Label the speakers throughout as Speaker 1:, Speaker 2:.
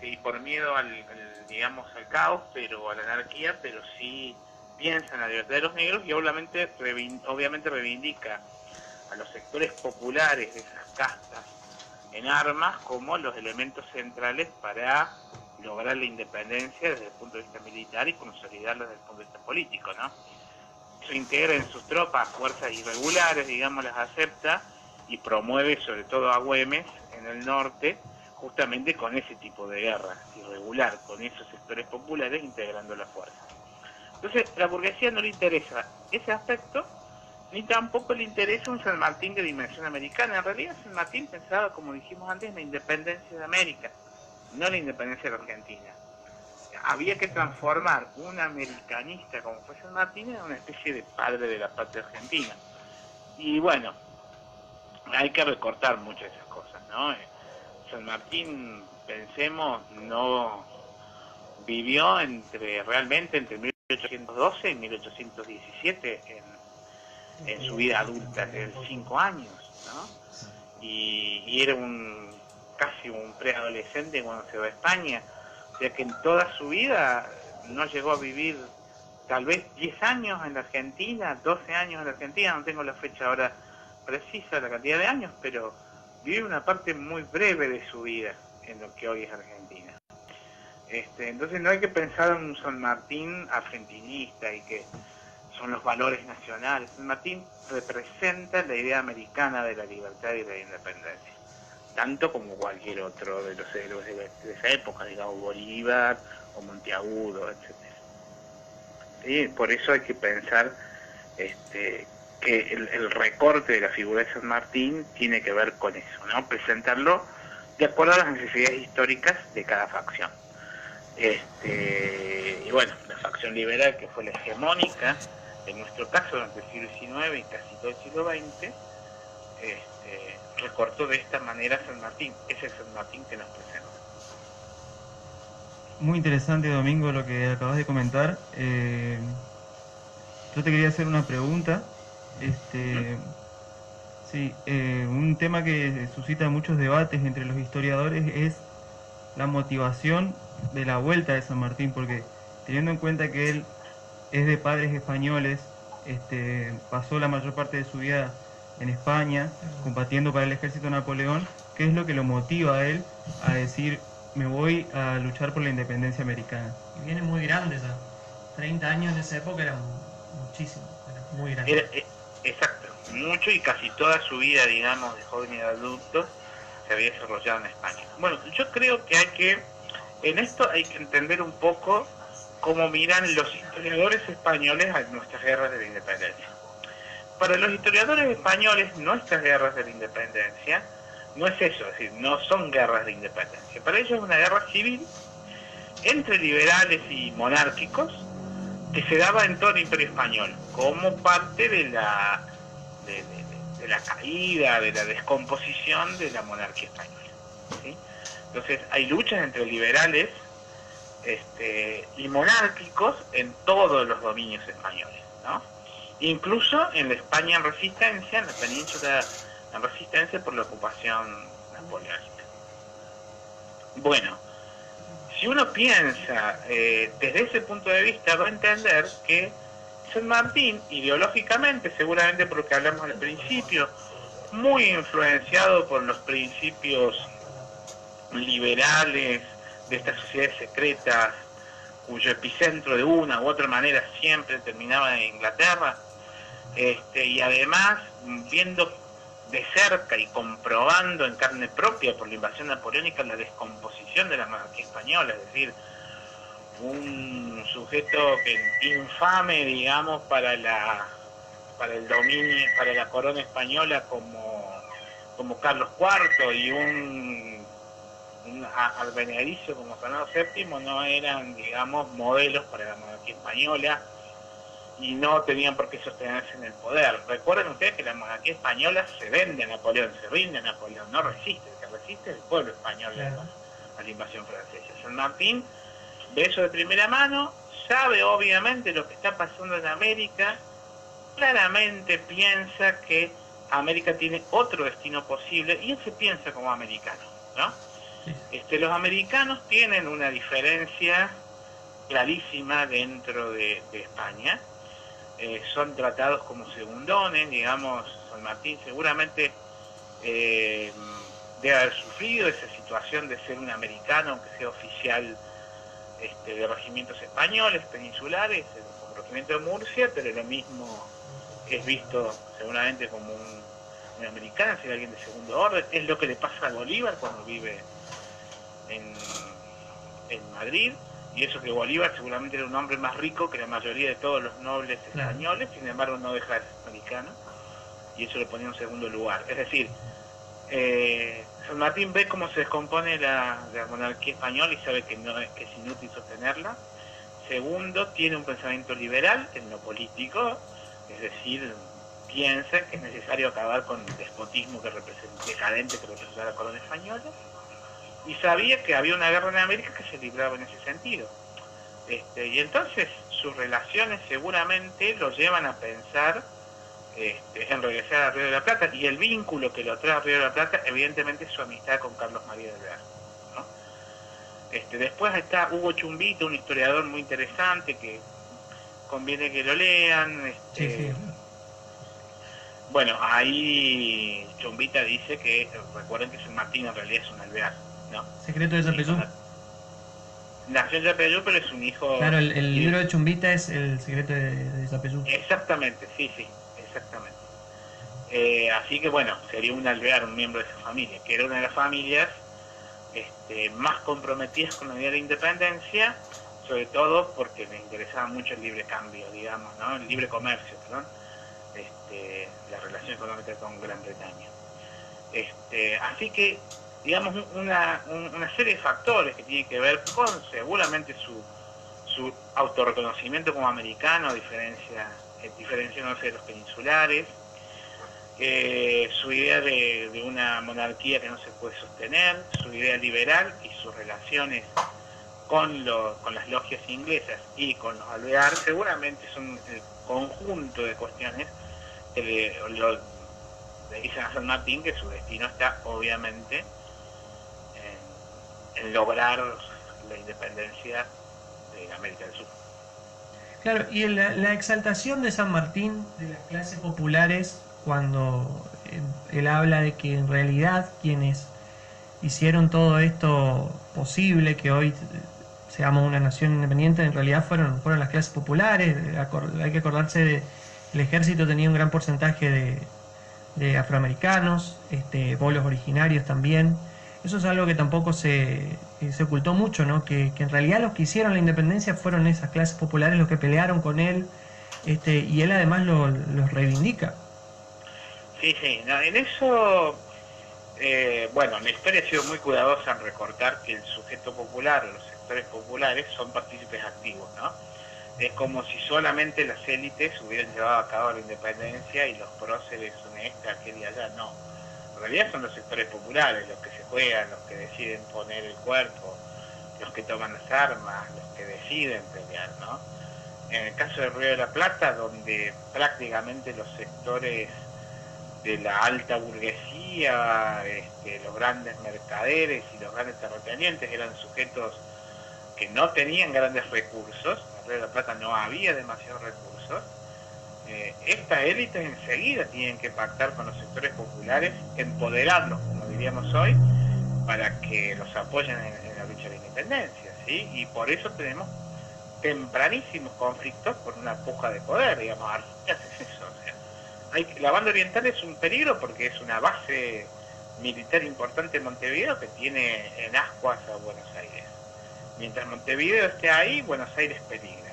Speaker 1: y por miedo digamos, al caos, pero a la anarquía, pero sí piensa en la libertad de los negros y obviamente reivindica a los sectores populares de esas castas en armas como los elementos centrales para lograr la independencia desde el punto de vista militar y consolidarla desde el punto de vista político, ¿no? Eso integra en sus tropas fuerzas irregulares, digamos, las acepta y promueve sobre todo a Güemes en el norte, justamente con ese tipo de guerra irregular, con esos sectores populares integrando la fuerza. Entonces, a la burguesía no le interesa ese aspecto, ni tampoco le interesa un San Martín de dimensión americana. En realidad, San Martín pensaba, como dijimos antes, en la independencia de América, no la independencia de la Argentina. Había que transformar un americanista como fue San Martín en una especie de padre de la patria argentina. Y bueno, hay que recortar muchas de esas cosas, ¿no? San Martín, pensemos, no vivió realmente entre 1812 y 1817 en su vida adulta, de 5 años, ¿no? Y era casi un preadolescente cuando se va a España, o sea que en toda su vida no llegó a vivir tal vez 10 años en la Argentina, 12 años en la Argentina, no tengo la fecha ahora precisa, la cantidad de años, pero vive una parte muy breve de su vida en lo que hoy es Argentina. Entonces no hay que pensar en un San Martín argentinista y que son los valores nacionales. San Martín representa la idea americana de la libertad y de la independencia, tanto como cualquier otro de los héroes de esa época, digamos Bolívar o Monteagudo, etc. ¿Sí? Por eso hay que pensar que el recorte de la figura de San Martín tiene que ver con eso, ¿no? Presentarlo de acuerdo a las necesidades históricas de cada facción. Y bueno, la facción liberal, que fue la hegemónica, en nuestro caso durante el siglo XIX y casi todo el siglo XX, recortó de esta manera San Martín. Ese es San Martín que nos presenta.
Speaker 2: Muy interesante, Domingo, lo que acabas de comentar. Yo te quería hacer una pregunta. Sí, un tema que suscita muchos debates entre los historiadores es la motivación de la vuelta de San Martín, porque teniendo en cuenta que él es de padres españoles, pasó la mayor parte de su vida en España combatiendo para el ejército de Napoleón. ¿Qué es lo que lo motiva a él a decir me voy a luchar por la independencia americana?
Speaker 3: Y viene muy grande ya. 30 años en esa época era muchísimo, era muy grande.
Speaker 1: Exacto, mucho, y casi toda su vida, digamos, de joven y de adulto se había desarrollado en España. Bueno, yo creo que en esto hay que entender un poco cómo miran los historiadores españoles a nuestras guerras de la independencia. Para los historiadores españoles, nuestras guerras de la independencia no es eso, es decir, no son guerras de independencia. Para ellos es una guerra civil entre liberales y monárquicos que se daba en todo el Imperio Español, como parte de la caída, de la descomposición de la monarquía española, ¿sí? Entonces hay luchas entre liberales y monárquicos en todos los dominios españoles, ¿no? Incluso en la España en resistencia, en la península en resistencia por la ocupación napoleónica. Bueno, si uno piensa desde ese punto de vista, va a entender que San Martín, ideológicamente, seguramente porque hablamos al principio, muy influenciado por los principios liberales de estas sociedades secretas, cuyo epicentro de una u otra manera siempre terminaba en Inglaterra, y además viendo de cerca y comprobando en carne propia por la invasión napoleónica la descomposición de la monarquía española, es decir, un sujeto infame, digamos, para el dominio, para la corona española como Carlos IV y un advenedizo como Fernando VII no eran, digamos, modelos para la monarquía española y no tenían por qué sostenerse en el poder. Recuerden ustedes que la monarquía española se vende a Napoleón, se rinde a Napoleón, no resiste, el que resiste es el pueblo español a la invasión francesa. San Martín ve eso de primera mano, sabe obviamente lo que está pasando en América, claramente piensa que América tiene otro destino posible y él se piensa como americano, ¿no? Los americanos tienen una diferencia clarísima dentro de España. Son tratados como segundones, digamos. San Martín seguramente debe haber sufrido esa situación de ser un americano, aunque sea oficial de regimientos españoles, peninsulares, como el regimiento de Murcia, pero lo mismo es visto seguramente como un americano, ser alguien de segundo orden. Es lo que le pasa a Bolívar cuando vive en Madrid, y eso que Bolívar seguramente era un hombre más rico que la mayoría de todos los nobles españoles, sin embargo no deja de ser americano, y eso le ponía en segundo lugar. Es decir, San Martín ve cómo se descompone la monarquía española y sabe que es inútil sostenerla. Segundo, tiene un pensamiento liberal en lo político, es decir, piensa que es necesario acabar con el despotismo decadente que representa la corona española, y sabía que había una guerra en América que se libraba en ese sentido. Y entonces sus relaciones seguramente lo llevan a pensar en regresar a Río de la Plata, y el vínculo que lo trae a Río de la Plata evidentemente es su amistad con Carlos María de Alvear, ¿no? Después está Hugo Chumbito, un historiador muy interesante que conviene que lo lean.
Speaker 3: Sí.
Speaker 1: Bueno, ahí Chumbita dice que, recuerden que San Martín en realidad es un Alvear, ¿no?
Speaker 3: Secreto de Yapeyú.
Speaker 1: Nació en Yapeyú, pero es un hijo...
Speaker 3: Claro, el libro de Chumbita es el secreto de Yapeyú.
Speaker 1: Exactamente, sí, exactamente. Así que bueno, sería un Alvear, un miembro de esa familia, que era una de las familias más comprometidas con la idea de independencia, sobre todo porque le interesaba mucho el libre cambio, digamos, ¿no? El libre comercio, perdón, la relación económica con Gran Bretaña. Así que, digamos, una serie de factores que tienen que ver con seguramente su autorreconocimiento como americano, diferenciándose de los peninsulares, su idea de una monarquía que no se puede sostener, su idea liberal y sus relaciones con las logias inglesas y con los Alvear, seguramente son el conjunto de cuestiones que le dicen a San Martín que su destino está obviamente en lograr la independencia de América del Sur.
Speaker 3: Claro, y la exaltación de San Martín de las clases populares, cuando él habla de que en realidad quienes hicieron todo esto posible, que hoy seamos una nación independiente, en realidad fueron las clases populares. Hay que acordarse de el ejército tenía un gran porcentaje de afroamericanos, pueblos originarios también. Eso es algo que tampoco se ocultó mucho, ¿no? Que en realidad los que hicieron la independencia fueron esas clases populares los que pelearon con él, y él además los reivindica.
Speaker 1: Sí, no, en eso, bueno, la historia ha sido muy cuidadosa en recortar que el sujeto popular o los sectores populares son partícipes activos, ¿no? Es como si solamente las élites hubieran llevado a cabo la independencia y los próceres son aquel y allá, no. En realidad son los sectores populares los que se juegan, los que deciden poner el cuerpo, los que toman las armas, los que deciden pelear, ¿no? En el caso del Río de la Plata, donde prácticamente los sectores de la alta burguesía, los grandes mercaderes y los grandes terratenientes eran sujetos que no tenían grandes recursos, en el Río de la Plata no había demasiados recursos, estas élites enseguida tienen que pactar con los sectores populares, empoderarlos, como diríamos hoy, para que los apoyen en la lucha de la independencia, ¿sí? Y por eso tenemos tempranísimos conflictos por una puja de poder, digamos. Artigas es eso, o sea, la banda oriental es un peligro porque es una base militar importante en Montevideo que tiene en ascuas a Buenos Aires. Mientras Montevideo esté ahí, Buenos Aires peligra.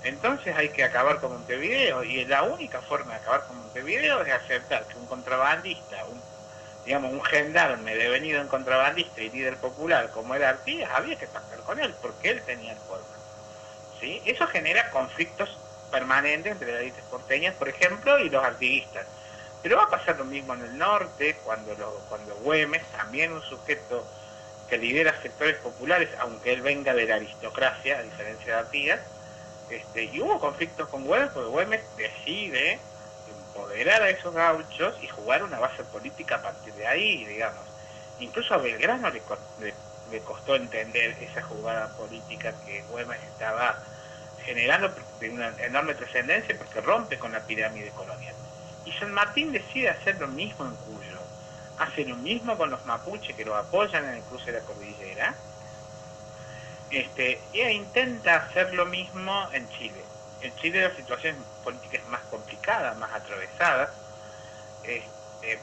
Speaker 1: Entonces hay que acabar con Montevideo, y la única forma de acabar con Montevideo es aceptar que un contrabandista, un gendarme devenido en contrabandista y líder popular como era Artigas, había que pactar con él, porque él tenía el poder, ¿sí? Eso genera conflictos permanentes entre las élites porteñas, por ejemplo, y los artiguistas. Pero va a pasar lo mismo en el norte, cuando Güemes, también un sujeto que lidera sectores populares, aunque él venga de la aristocracia, a diferencia de Artigas, y hubo conflictos con Güemes, porque Güemes decide empoderar a esos gauchos y jugar una base política a partir de ahí, digamos. Incluso a Belgrano le costó entender esa jugada política que Güemes estaba generando de una enorme trascendencia, porque rompe con la pirámide colonial. Y San Martín decide hacer lo mismo en Cuyo, hace lo mismo con los mapuches que lo apoyan en el cruce de la cordillera, y intenta hacer lo mismo en Chile. En Chile la situación política es más complicada, más atravesada,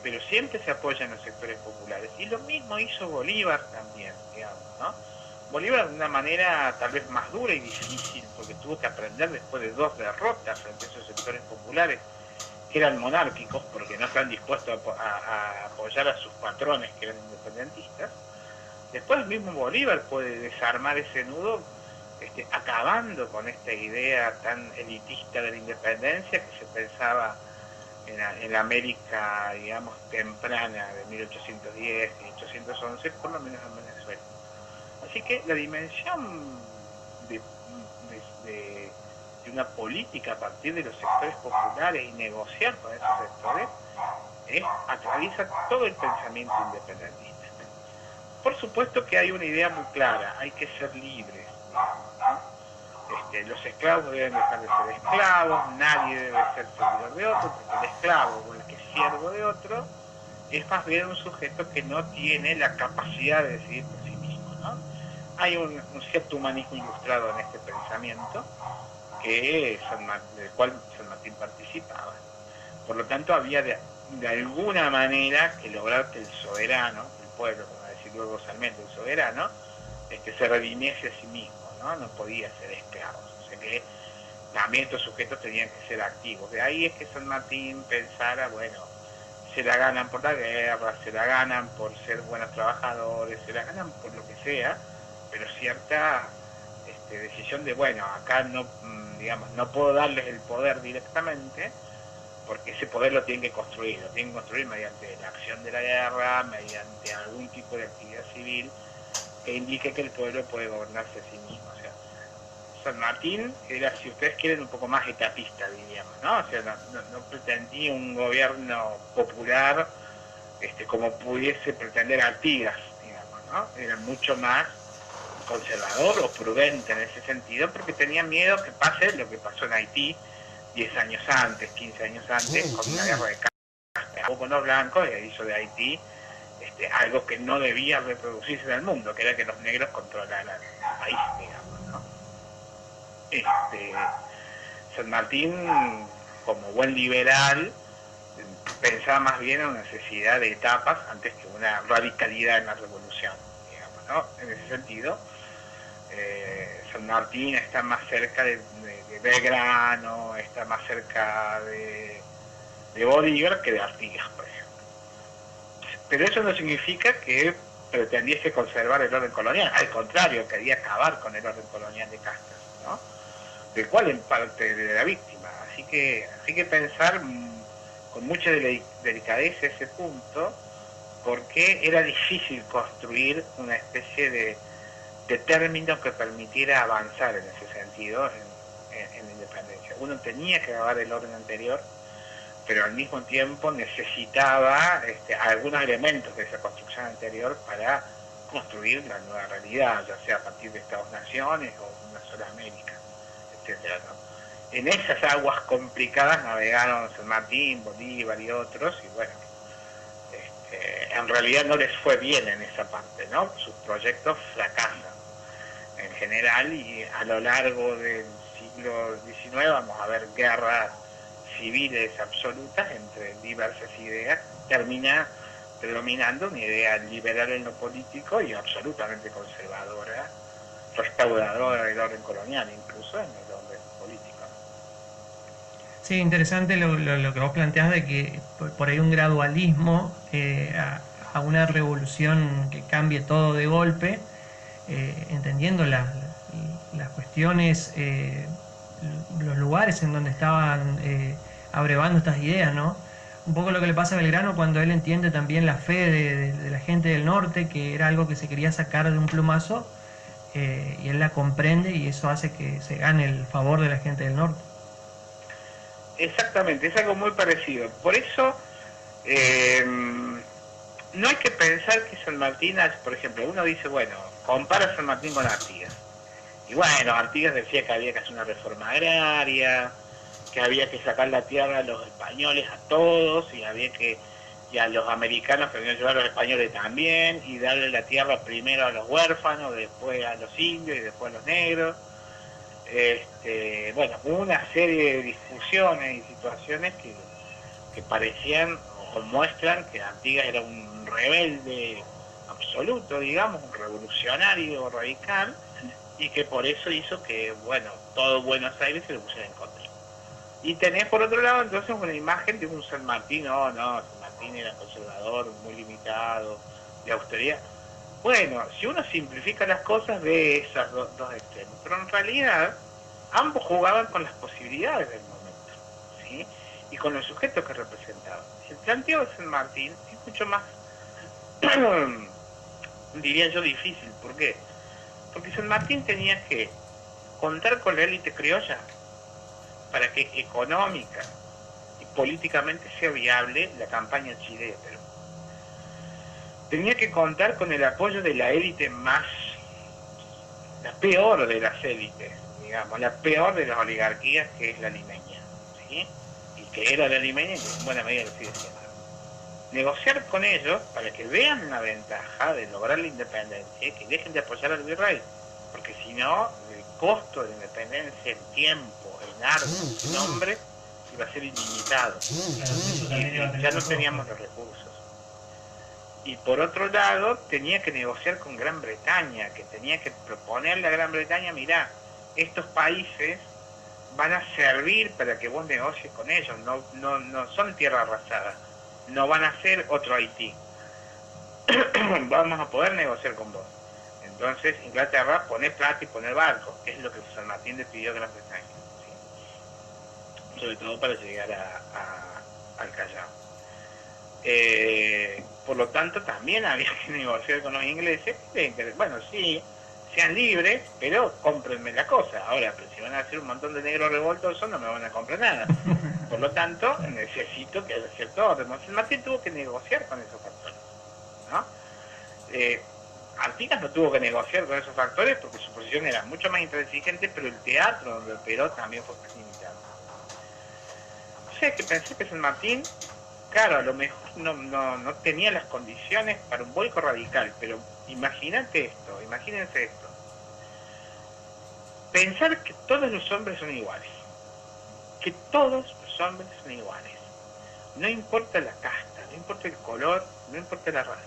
Speaker 1: pero siempre se apoyan los sectores populares. Y lo mismo hizo Bolívar también, digamos, ¿no? Bolívar de una manera tal vez más dura y difícil, porque tuvo que aprender después de 2 derrotas frente a esos sectores populares, que eran monárquicos, porque no están dispuestos a apoyar a sus patrones, que eran independentistas. Después el mismo Bolívar puede desarmar ese nudo, acabando con esta idea tan elitista de la independencia que se pensaba en la América, digamos, temprana de 1810, 1811, por lo menos en Venezuela. Así que la dimensión de una política a partir de los sectores populares y negociar con esos sectores atraviesa todo el pensamiento independentista. Por supuesto que hay una idea muy clara, hay que ser libres, ¿no? Los esclavos deben dejar de ser esclavos, nadie debe ser servidor de otro, porque el esclavo o el que es siervo de otro es más bien un sujeto que no tiene la capacidad de decidir por sí mismo, ¿no? Hay un cierto humanismo ilustrado en este pensamiento del cual San Martín participaba. Por lo tanto, había de alguna manera que lograr que el soberano, el pueblo, como decir luego Sarmiento, el soberano, se redimiese a sí mismo, ¿no? No podía ser esclavos. O sea que también estos sujetos tenían que ser activos. De ahí es que San Martín pensara, bueno, se la ganan por la guerra, se la ganan por ser buenos trabajadores, se la ganan por lo que sea, pero cierta decisión de, bueno, acá no, digamos, no puedo darles el poder directamente, porque ese poder lo tienen que construir mediante la acción de la guerra, mediante algún tipo de actividad civil que indique que el pueblo puede gobernarse a sí mismo. O sea, San Martín era, si ustedes quieren, un poco más etapista, diríamos, ¿no? O sea, no pretendía un gobierno popular como pudiese pretender Artigas, digamos, ¿no? Era mucho más conservador o prudente en ese sentido, porque tenía miedo que pase lo que pasó en Haití 10 años antes, 15 años antes, con una guerra de castas con los blancos, y hizo de Haití algo que no debía reproducirse en el mundo, que era que los negros controlaran el país, digamos, ¿no? San Martín, como buen liberal, pensaba más bien en una necesidad de etapas antes que una radicalidad en la revolución, digamos, ¿no? En ese sentido, San Martín está más cerca de Belgrano, está más cerca de Bolívar que de Artigas, por ejemplo. Pero eso no significa que pretendiese conservar el orden colonial, al contrario, quería acabar con el orden colonial de castas, ¿no? Del cual en parte de la víctima. Así que hay que pensar con mucha delicadeza ese punto, porque era difícil construir una especie de término que permitiera avanzar en ese sentido en la independencia. Uno tenía que acabar el orden anterior, pero al mismo tiempo necesitaba algunos elementos de esa construcción anterior para construir la nueva realidad, ya sea a partir de Estados-naciones o una sola América, etcétera, ¿no? En esas aguas complicadas navegaron San Martín, Bolívar y otros, y bueno, en realidad no les fue bien en esa parte, ¿no? Sus proyectos fracasan en general, y a lo largo del siglo XIX vamos a ver guerras civiles absolutas entre diversas ideas. Termina predominando una idea liberal en lo político y absolutamente conservadora, restauradora del orden colonial, incluso en el orden político.
Speaker 3: Sí, interesante lo que vos planteás de que por ahí un gradualismo a una revolución que cambie todo de golpe, entendiendo las cuestiones, los lugares en donde estaban abrevando estas ideas, ¿no? Un poco lo que le pasa a Belgrano cuando él entiende también la fe de la gente del norte, que era algo que se quería sacar de un plumazo, y él la comprende, y eso hace que se gane el favor de la gente del norte.
Speaker 1: Exactamente, es algo muy parecido. Por eso no hay que pensar que San Martín, por ejemplo, uno dice, bueno, compara San Martín con Artigas. Y bueno, Artigas decía que había que hacer una reforma agraria, que había que sacar la tierra a los españoles a todos, y a los americanos que habían llevado a los españoles también, y darle la tierra primero a los huérfanos, después a los indios y después a los negros. Bueno, hubo una serie de discusiones y situaciones que parecían o muestran que Artigas era un rebelde absoluto, digamos, un revolucionario radical, y que por eso hizo que, bueno, todo Buenos Aires se lo pusiera en contra. Y tenés por otro lado entonces una imagen de un San Martín, no, San Martín era conservador, muy limitado, de austeridad. Bueno, si uno simplifica las cosas, ve esos dos extremos, pero en realidad ambos jugaban con las posibilidades del momento, ¿sí? Y con los sujetos que representaban. El planteo de San Martín es mucho más, diría yo, difícil. ¿Por qué? Porque San Martín tenía que contar con la élite criolla para que económica y políticamente sea viable la campaña chilena. Pero tenía que contar con el apoyo de la élite más, la peor de las élites, digamos, la peor de las oligarquías, que es la limeña, ¿sí? Y que era la limeña y que en buena medida lo sigue siendo. Negociar con ellos para que vean la ventaja de lograr la independencia y que dejen de apoyar al virrey, porque si no, el costo de la independencia en tiempo, en armas, en hombres, iba a ser ilimitado. Y ya no teníamos los recursos. Y por otro lado, tenía que negociar con Gran Bretaña, que tenía que proponerle a Gran Bretaña, mirá, estos países van a servir para que vos negocies con ellos, no son tierra arrasada, no van a ser otro Haití. Vamos a poder negociar con vos. Entonces Inglaterra pone plata y pone barco, que es lo que San Martín le pidió a Gran Bretaña, ¿sí? Sobre todo para llegar al Callao. Por lo tanto también había que negociar con los ingleses, bueno, sí, sean libres, pero cómprenme la cosa. Ahora, pero si van a hacer un montón de negros revoltosos, no me van a comprar nada. Por lo tanto, necesito que haya cierto orden. San Martín tuvo que negociar con esos factores, ¿no? Artigas no tuvo que negociar con esos factores porque su posición era mucho más intransigente, pero el teatro donde operó también fue más limitado. O sea que pensé que San Martín, claro, a lo mejor no tenía las condiciones para un vuelco radical, pero imagínense esto. Pensar que todos los hombres son iguales. Que todos los hombres son iguales. No importa la casta, no importa el color, no importa la raza.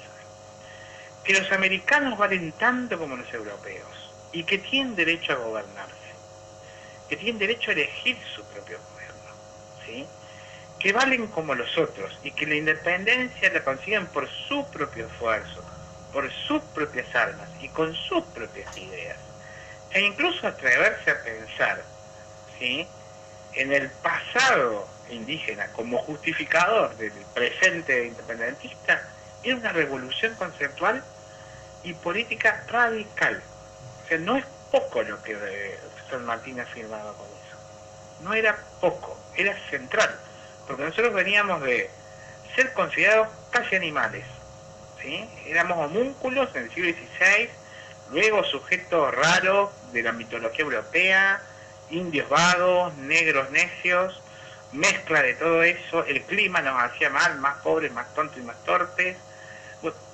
Speaker 1: Que los americanos valen tanto como los europeos y que tienen derecho a gobernarse, que tienen derecho a elegir su propio gobierno, ¿sí? Que valen como los otros y que la independencia la consiguen por su propio esfuerzo, por sus propias armas y con sus propias ideas. E incluso atreverse a pensar, ¿sí?, en el pasado indígena como justificador del presente independentista, era una revolución conceptual y política radical. O sea, no es poco lo que San Martín afirmaba con eso. No era poco, era central. Porque nosotros veníamos de ser considerados casi animales, ¿sí? Éramos homúnculos en el siglo XVI, luego sujetos raros de la mitología europea, indios vagos, negros necios, mezcla de todo eso, el clima nos hacía mal, más pobres, más tontos y más torpes.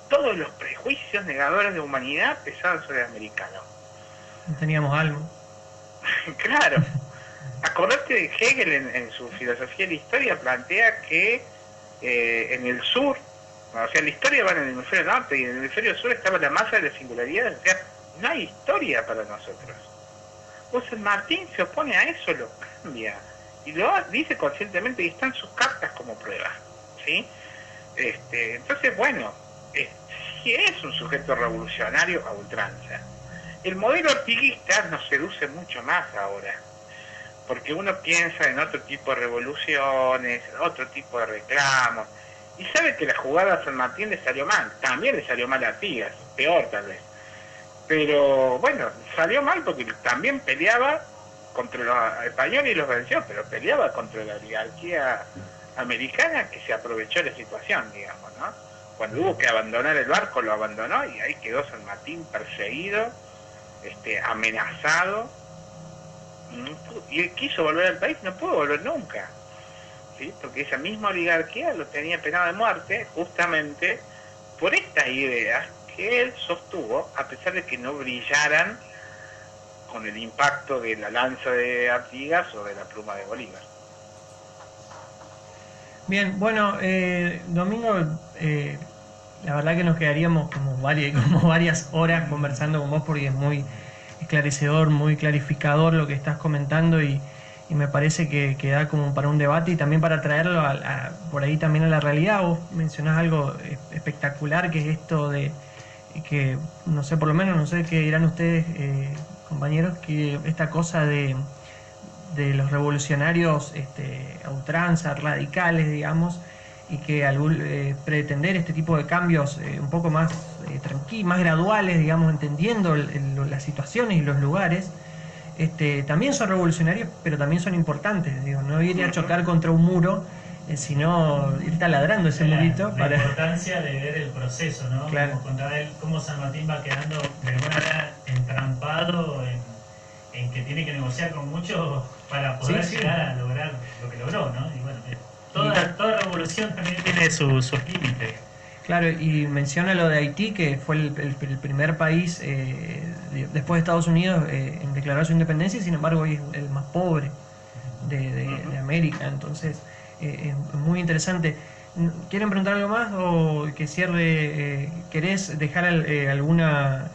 Speaker 1: Todos los prejuicios negadores de humanidad pesaban sobre el americano.
Speaker 3: No teníamos algo.
Speaker 1: Claro. Acordate de Hegel en su filosofía de la historia plantea que en el sur, o sea, la historia va en el hemisferio norte y en el hemisferio sur estaba la masa de la singularidad, o sea, no hay historia para nosotros. Pues San Martín se opone a eso, lo cambia y lo dice conscientemente y están sus cartas como prueba, ¿sí? Entonces, bueno, sí es un sujeto revolucionario a ultranza. El modelo ortiguista nos seduce mucho más ahora, porque uno piensa en otro tipo de revoluciones, otro tipo de reclamos, y sabe que la jugada a San Martín le salió mal, también le salió mal a Artigas, peor tal vez. Pero bueno, salió mal porque también peleaba contra los españoles y los venció, pero peleaba contra la oligarquía americana que se aprovechó de la situación, digamos, ¿no? Cuando hubo que abandonar el barco, lo abandonó y ahí quedó San Martín perseguido, amenazado, y él quiso volver al país, no pudo volver nunca, ¿sí? Porque esa misma oligarquía lo tenía penado de muerte justamente por estas ideas que él sostuvo, a pesar de que no brillaran con el impacto de la lanza de Artigas o de la pluma de Bolívar.
Speaker 3: Bien, bueno, Domingo, la verdad que nos quedaríamos como varias horas conversando con vos porque es muy esclarecedor, muy clarificador lo que estás comentando y me parece que da como para un debate y también para traerlo por ahí también a la realidad. Vos mencionás algo espectacular que es esto de que, no sé, por lo menos no sé qué dirán ustedes, compañeros, que esta cosa de los revolucionarios a ultranza, radicales, digamos, y que al pretender este tipo de cambios un poco más tranquilos, más graduales, digamos, entendiendo las situaciones y los lugares, también son revolucionarios, pero también son importantes, digo, no ir a chocar contra un muro, sino ir taladrando ese murito.
Speaker 4: La importancia de ver el proceso, ¿no?
Speaker 3: Claro.
Speaker 4: Como contaba él, cómo San Martín va quedando de alguna manera entrampado en que tiene que negociar con muchos para poder llegar a lograr lo que logró, ¿no? Y bueno, toda revolución también tiene sus límites.
Speaker 3: Claro, y menciona lo de Haití, que fue el primer país después de Estados Unidos en declarar su independencia, y sin embargo hoy es el más pobre de América. Entonces, es muy interesante. ¿Quieren preguntar algo más o que cierre? ¿Querés dejar alguna...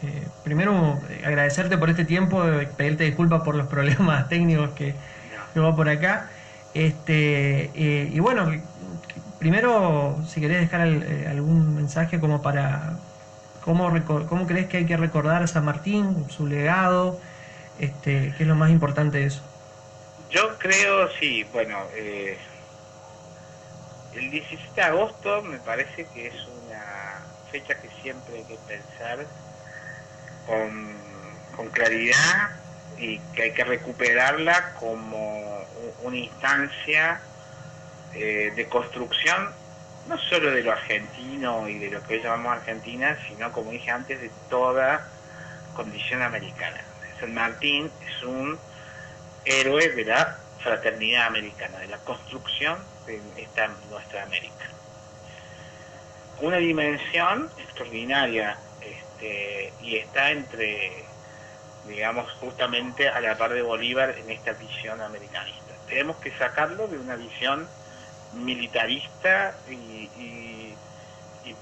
Speaker 3: primero, agradecerte por este tiempo, pedirte disculpas por los problemas técnicos que va por acá. Y bueno, primero, si querés dejar algún mensaje como para... ¿Cómo crees que hay que recordar a San Martín, su legado? ¿Qué es lo más importante de eso?
Speaker 1: Yo creo, sí, bueno... el 17 de agosto me parece que es una fecha que siempre hay que pensar con claridad y que hay que recuperarla como una instancia de construcción, no solo de lo argentino y de lo que hoy llamamos Argentina, sino, como dije antes, de toda condición americana. San Martín es un héroe de la fraternidad americana, de la construcción de nuestra América. Una dimensión extraordinaria, y está entre, digamos, justamente a la par de Bolívar en esta visión americanista. Tenemos que sacarlo de una visión militarista y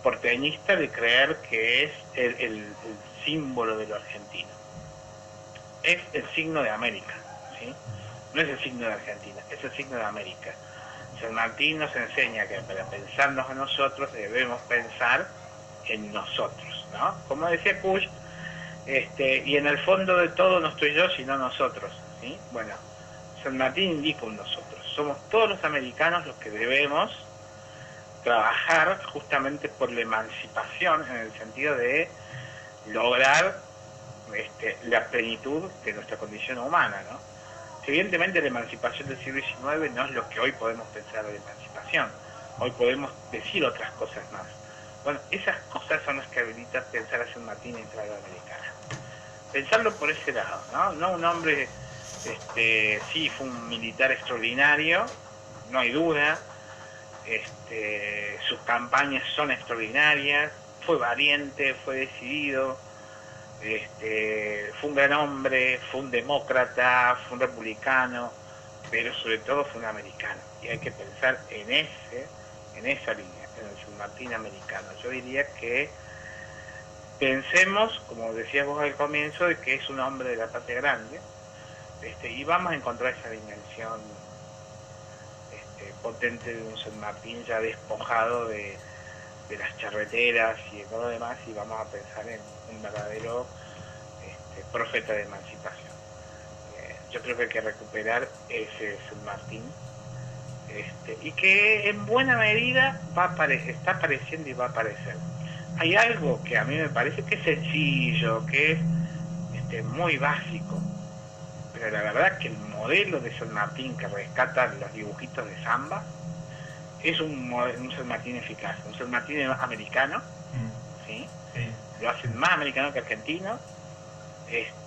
Speaker 1: porteñista de creer que es el símbolo de lo argentino. Es el signo de América, ¿sí? No es el signo de Argentina, es el signo de América. San Martín nos enseña que para pensarnos a nosotros debemos pensar en nosotros, ¿no? Como decía Push, y en el fondo de todo no estoy yo, sino nosotros, ¿sí? Bueno, San Martín indica un nosotros. Somos todos los americanos los que debemos trabajar justamente por la emancipación, en el sentido de lograr la plenitud de nuestra condición humana, ¿no? Evidentemente la emancipación del siglo XIX no es lo que hoy podemos pensar de emancipación. Hoy podemos decir otras cosas más. Bueno, esas cosas son las que habilitan pensar a San Martín en la americana. Pensarlo por ese lado, ¿no? No un hombre, sí, fue un militar extraordinario, no hay duda. Sus campañas son extraordinarias, fue valiente, fue decidido. Fue un gran hombre, fue un demócrata, fue un republicano, pero sobre todo fue un americano. Y hay que pensar en esa línea, en el San Martín americano. Yo diría que pensemos, como decías vos al comienzo, de que es un hombre de la patria grande, y vamos a encontrar esa dimensión potente de un San Martín ya despojado de las charreteras y de todo lo demás, y vamos a pensar en un verdadero profeta de emancipación. Yo creo que hay que recuperar ese San Martín, y que en buena medida está apareciendo y va a aparecer. Hay algo que a mí me parece que es sencillo, que es muy básico, pero la verdad que el modelo de San Martín que rescata los dibujitos de Zamba es un San Martín eficaz, un San Martín más americano, ¿sí?
Speaker 4: Sí.
Speaker 1: Lo hacen más americano que argentino,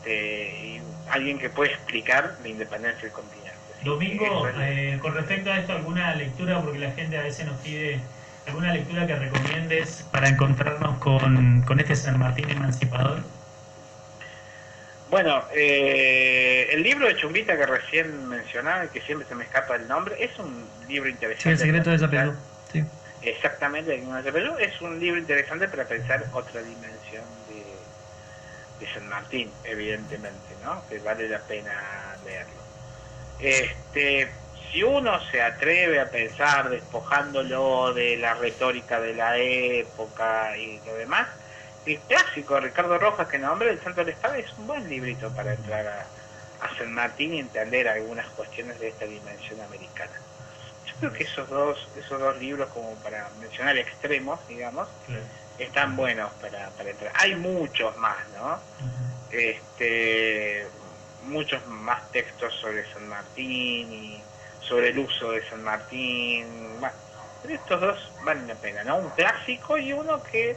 Speaker 1: y alguien que puede explicar la independencia del continente. ¿Sí?
Speaker 4: Domingo, con respecto a esto, ¿alguna lectura? Porque la gente a veces nos pide alguna lectura que recomiendes para encontrarnos con este San Martín emancipador.
Speaker 1: Bueno, el libro de Chumbita que recién mencionaba, que siempre se me escapa el nombre, es un libro interesante.
Speaker 3: Sí, el secreto de Zapelú. Sí.
Speaker 1: Exactamente, el secreto de Zapelú es un libro interesante para pensar otra dimensión de San Martín, evidentemente, ¿no? Que vale la pena leerlo. Si uno se atreve a pensar despojándolo de la retórica de la época y lo demás, el clásico de Ricardo Rojas que nombré, El Santo de la Espada, es un buen librito para entrar a San Martín y entender algunas cuestiones de esta dimensión americana. Yo creo que esos dos libros, como para mencionar extremos, digamos,
Speaker 4: Claro.
Speaker 1: están buenos para entrar. Hay muchos más, ¿no? Muchos más textos sobre San Martín y sobre el uso de San Martín. Bueno, pero estos dos valen la pena, ¿no? Un clásico y uno que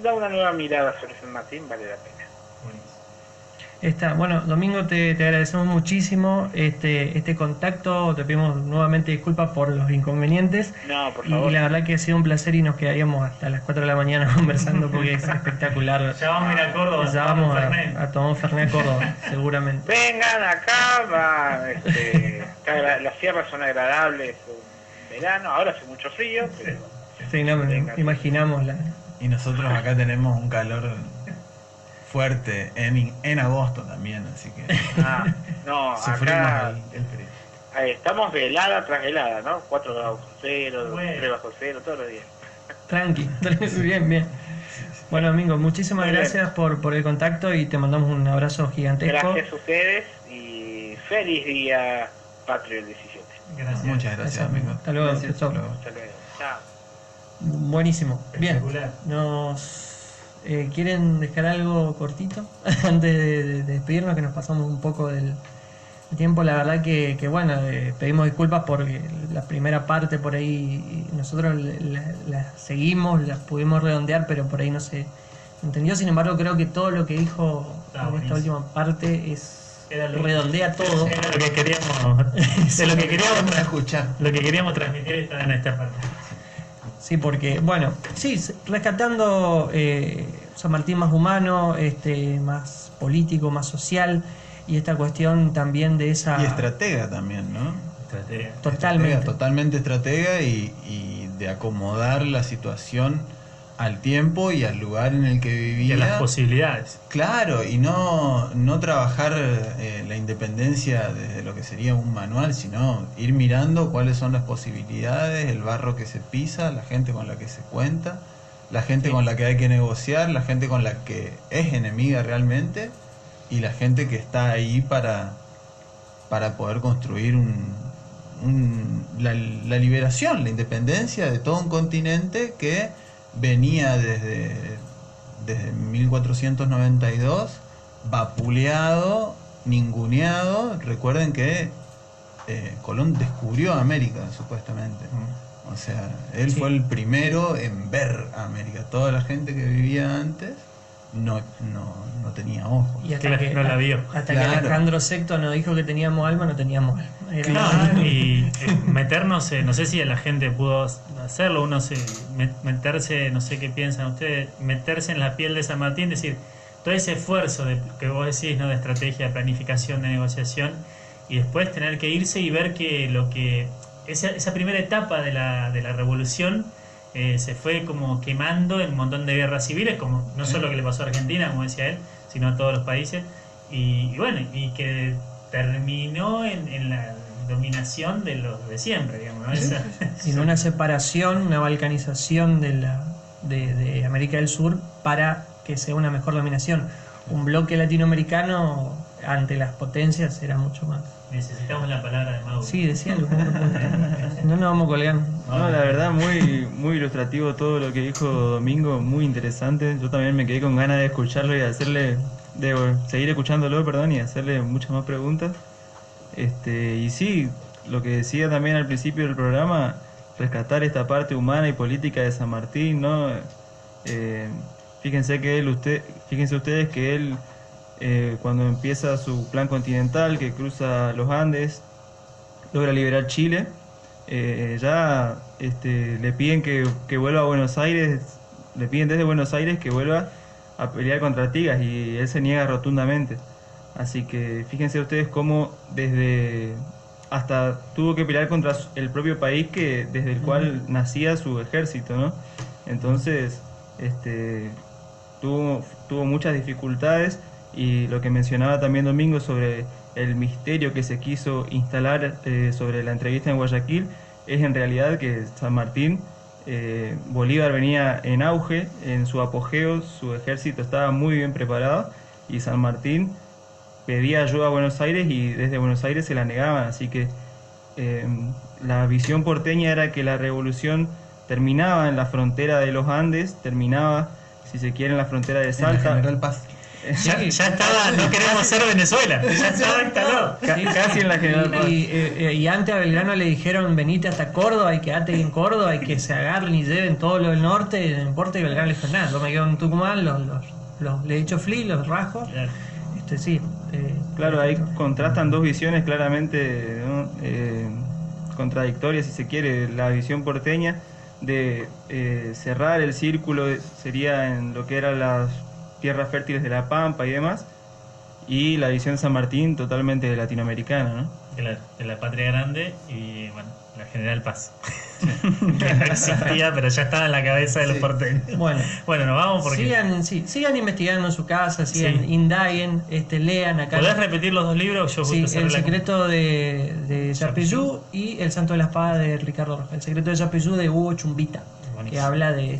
Speaker 1: da una nueva mirada sobre San Martín, vale la pena.
Speaker 4: Buenísimo.
Speaker 3: Bueno, Domingo, te agradecemos muchísimo este contacto, te pedimos nuevamente disculpas por los inconvenientes.
Speaker 1: No, por favor.
Speaker 3: Y la verdad que ha sido un placer y nos quedaríamos hasta las 4 de la mañana conversando porque es espectacular.
Speaker 4: Ya vamos a ir a Córdoba.
Speaker 3: Ya vamos a tomar Fernet a Córdoba, seguramente.
Speaker 1: Vengan acá, las sierras son agradables en verano, ahora hace mucho frío, pero
Speaker 3: Sí, no,
Speaker 1: Venga.
Speaker 3: imaginamos la...
Speaker 5: Y nosotros acá tenemos un calor fuerte en agosto también, así que
Speaker 1: no,
Speaker 5: sufrimos
Speaker 1: acá
Speaker 5: el frío.
Speaker 1: estamos de helada tras helada, ¿no? 4 grados bajo cero,
Speaker 4: Bueno.
Speaker 1: 3 bajo cero, todos los días.
Speaker 3: Tranqui, bien. Bueno, Domingo, muchísimas
Speaker 1: Muy bien.
Speaker 3: gracias por el contacto y te mandamos un abrazo gigantesco.
Speaker 1: Gracias a ustedes y feliz día patrio del 17.
Speaker 4: Gracias.
Speaker 5: Muchas gracias, amigo.
Speaker 3: Hasta luego.
Speaker 2: Gracias,
Speaker 3: Chau.
Speaker 5: Hasta luego.
Speaker 1: Hasta luego. Chao.
Speaker 3: Buenísimo. Bien.
Speaker 4: Espectacular.
Speaker 3: ¿Quieren dejar algo cortito antes de despedirnos, que nos pasamos un poco del tiempo? La verdad que bueno, pedimos disculpas porque la primera parte por ahí nosotros la seguimos, la pudimos redondear, pero por ahí no se entendió. Sin embargo, creo que todo lo que dijo
Speaker 4: Está
Speaker 3: en esta
Speaker 4: buenísimo.
Speaker 3: última parte
Speaker 4: Era lo-
Speaker 3: redondea todo.
Speaker 4: Era lo que queríamos, de lo que queríamos,
Speaker 5: Vamos a escuchar.
Speaker 4: lo que queríamos transmitir está en esta parte.
Speaker 3: Sí, porque, bueno, sí, rescatando San Martín más humano, más político, más social, y esta cuestión también de esa...
Speaker 5: Y estratega también, ¿no?
Speaker 4: Estrategia.
Speaker 3: Totalmente.
Speaker 5: Estratega, totalmente estratega y de acomodar la situación al tiempo y al lugar en el que
Speaker 4: Y
Speaker 5: vivía.
Speaker 4: a las posibilidades.
Speaker 5: Claro, y no trabajar la independencia desde lo que sería un manual, sino ir mirando cuáles son las posibilidades, el barro que se pisa, la gente con la que se cuenta, la gente con la que hay que negociar, la gente con la que es enemiga realmente y la gente que está ahí para poder construir la liberación, la independencia de todo un continente que venía desde 1492 vapuleado, ninguneado. Recuerden que Colón descubrió América, supuestamente. O sea, él
Speaker 3: Sí.
Speaker 5: fue el primero en ver América. Toda la gente que vivía antes no tenía ojos.
Speaker 3: Y hasta
Speaker 4: Claro,
Speaker 3: que,
Speaker 4: no la vio.
Speaker 3: hasta
Speaker 5: Claro.
Speaker 3: que Alejandro VI nos dijo que teníamos alma, no teníamos alma. Era-
Speaker 4: No, y meternos, no sé si la gente pudo hacerlo, meterse, no sé qué piensan ustedes, meterse en la piel de San Martín, decir, todo ese esfuerzo que vos decís, ¿no? De estrategia, de planificación, de negociación, y después tener que irse y ver que esa primera etapa de la revolución se fue como quemando en un montón de guerras civiles, como no solo que le pasó a Argentina, como decía él, sino a todos los países, y bueno, y que terminó en la dominación de los de siempre, digamos, ¿no? Esa-
Speaker 3: Sino una separación, una balcanización de América del Sur para que sea una mejor dominación. Un bloque latinoamericano ante las potencias era mucho más.
Speaker 4: Necesitamos la palabra de Mauro.
Speaker 3: Sí, decía algo. No nos vamos a colgar.
Speaker 2: No, la verdad, muy ilustrativo todo lo que dijo Domingo, muy interesante. Yo también me quedé con ganas de escucharlo y de seguir escuchándolo, perdón, y hacerle muchas más preguntas. Y sí, lo que decía también al principio del programa, rescatar esta parte humana y política de San Martín, ¿no? Fíjense ustedes que él, cuando empieza su plan continental, que cruza los Andes, logra liberar Chile, le piden que vuelva a Buenos Aires, le piden desde Buenos Aires que vuelva a pelear contra Artigas, y él se niega rotundamente. Así que fíjense ustedes cómo hasta tuvo que pelear contra el propio país desde el cual nacía su ejército, ¿no? Entonces, tuvo muchas dificultades, y lo que mencionaba también Domingo sobre el misterio que se quiso instalar sobre la entrevista en Guayaquil, es en realidad que San Martín, Bolívar venía en auge, en su apogeo, su ejército estaba muy bien preparado, y San Martín pedía ayuda a Buenos Aires y desde Buenos Aires se la negaban. Así que la visión porteña era que la revolución terminaba en la frontera de los Andes, terminaba, si se quiere, en la frontera de Salta.
Speaker 5: General Paz.
Speaker 4: Ya estaba, no queremos ser Venezuela, ya estaba instalado.
Speaker 2: Casi en la General Paz.
Speaker 3: Y antes a Belgrano le dijeron: venite hasta Córdoba, y quedate en Córdoba, y que se agarren y lleven todo lo del norte, no importa. Y Belgrano le dijo: nada, yo me quedo en Tucumán, le echo fli, los rasgo.
Speaker 4: Claro.
Speaker 3: Claro,
Speaker 2: ahí contrastan dos visiones claramente, ¿no? Contradictorias, si se quiere. La visión porteña de cerrar el círculo sería en lo que eran las tierras fértiles de la Pampa y demás, y la visión de San Martín totalmente latinoamericana, ¿no?
Speaker 4: Claro, de la patria grande y bueno, la General Paz. Que no existía, pero ya estaba en la cabeza de los porteños. Bueno, nos vamos porque...
Speaker 3: Sigan investigando en su casa, indaguen, lean acá.
Speaker 4: ¿Podés repetir los dos libros? Yo
Speaker 3: El secreto de Yapeyú y El santo de la espada de Ricardo Rojas. El secreto de Yapeyú de Hugo Chumbita, que habla de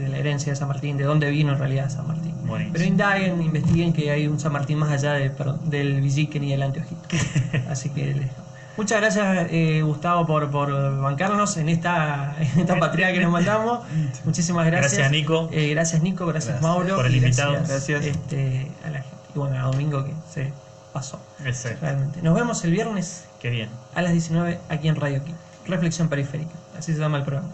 Speaker 3: la herencia de San Martín, de dónde vino en realidad San Martín.
Speaker 4: Buenísimo.
Speaker 3: Pero indaguen, investiguen, que hay un San Martín más allá del Villiquen y el Anteojito. Así que muchas gracias, Gustavo, por bancarnos en esta patria que nos mandamos. Muchísimas gracias.
Speaker 4: Gracias, Nico.
Speaker 3: Gracias, Nico. Gracias, Mauro.
Speaker 4: Por el invitado.
Speaker 2: Gracias.
Speaker 3: A la gente. Y bueno, a Domingo, que se pasó.
Speaker 4: Exacto.
Speaker 3: Realmente. Nos vemos el viernes.
Speaker 4: Qué bien.
Speaker 3: A las 19 aquí en Radio Aquí. Reflexión Periférica. Así se llama el programa.